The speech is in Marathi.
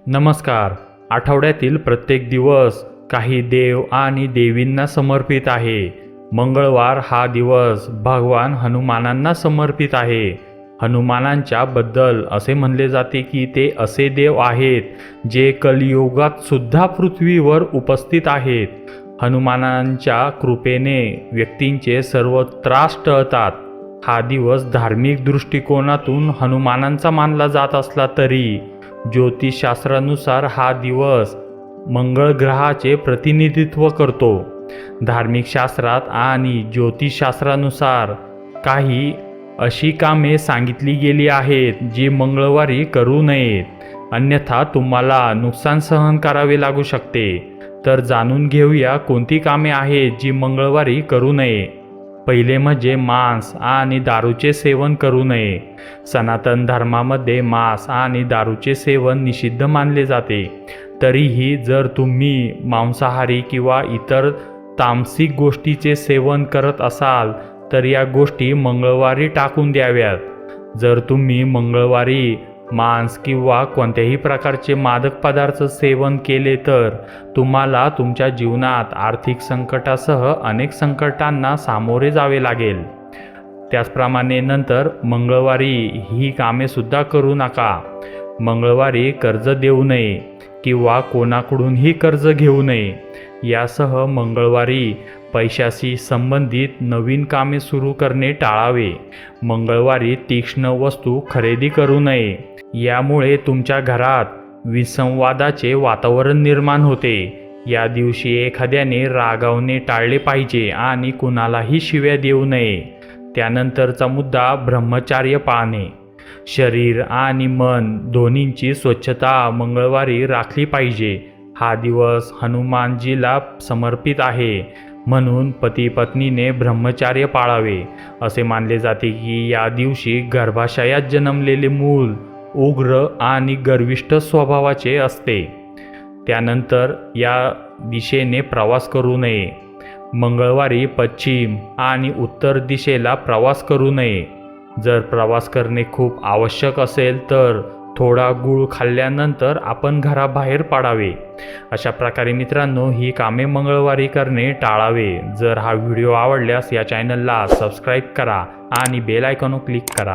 नमस्कार. आठवड्यातील प्रत्येक दिवस काही देव आणि देवींना समर्पित आहे. मंगळवार हा दिवस भगवान हनुमानांना समर्पित आहे. हनुमानांच्या बद्दल असे म्हणले जाते की ते असे देव आहेत जे कलियुगात सुद्धा पृथ्वीवर उपस्थित आहेत. हनुमानांच्या कृपेने व्यक्तींचे सर्व त्रास टळतात. हा दिवस धार्मिक दृष्टिकोनातून हनुमानांचा मानला जात असला तरी ज्योतिषशास्त्रानुसार हा दिवस मंगळ ग्रहाचे प्रतिनिधित्व करतो. धार्मिक शास्त्रात आणि ज्योतिषशास्त्रानुसार काही अशी कामे सांगितली गेली आहेत जी मंगळवारी करू नयेत, अन्यथा तुम्हाला नुकसान सहन करावे लागू शकते. तर जाणून घेऊया कोणती कामे आहेत जी मंगळवारी करू नये. पहिले म्हणजे मांस आणि दारूचे सेवन करू नये. सनातन धर्मामध्ये मांस आणि दारूचे सेवन निषिद्ध मानले जाते. तरीही जर तुम्ही मांसाहारी किंवा इतर तामसिक गोष्टीचे सेवन करत असाल तर या गोष्टी मंगळवारी टाकून द्याव्यात. जर तुम्ही मंगळवारी मांस किंवा कोणत्याही प्रकारचे मादक पदार्थ सेवन केले तर तुम्हाला तुमच्या जीवनात आर्थिक संकटासह अनेक संकटांना सामोरे जावे लागेल. त्याचप्रमाणे नंतर मंगळवारी ही कामे सुद्धा करू नका. मंगळवारी कर्ज देऊ नये किंवा कोणाकडूनही कर्ज घेऊ नये. यासह मंगळवारी पैशाशी संबंधित नवीन कामे सुरू करणे टाळावे. मंगळवारी तीक्ष्ण वस्तू खरेदी करू नये. यामुळे तुमच्या घरात विसंवादाचे वातावरण निर्माण होते. या दिवशी एखाद्याने रागावणे टाळले पाहिजे आणि कुणालाही शिव्या देऊ नये. त्यानंतरचा मुद्दा ब्रह्मचर्य पाळणे. शरीर आणि मन दोन्हींची स्वच्छता मंगळवारी राखली पाहिजे. हा दिवस हनुमानजीला समर्पित आहे, म्हणून पती पत्नीने ब्रह्मचर्य पाळावे. असे मानले जाते की या दिवशी गर्भाशयात जन्मलेले मूल उग्र आणि गर्विष्ठ स्वभावाचे असते. त्यानंतर या दिशेने प्रवास करू नये. मंगळवारी पश्चिम आणि उत्तर दिशेला प्रवास करू नये. जर प्रवास करणे खूप आवश्यक असेल तर थोडा गूळ खाल्ल्यानंतर आपण घराबाहेर पडावे. अशा प्रकारे मित्रांनो ही कामे मंगळवारी करणे टाळावे. जर हा व्हिडिओ आवडल्यास या चॅनलला सबस्क्राईब करा आणि बेल आयकॉन क्लिक करा.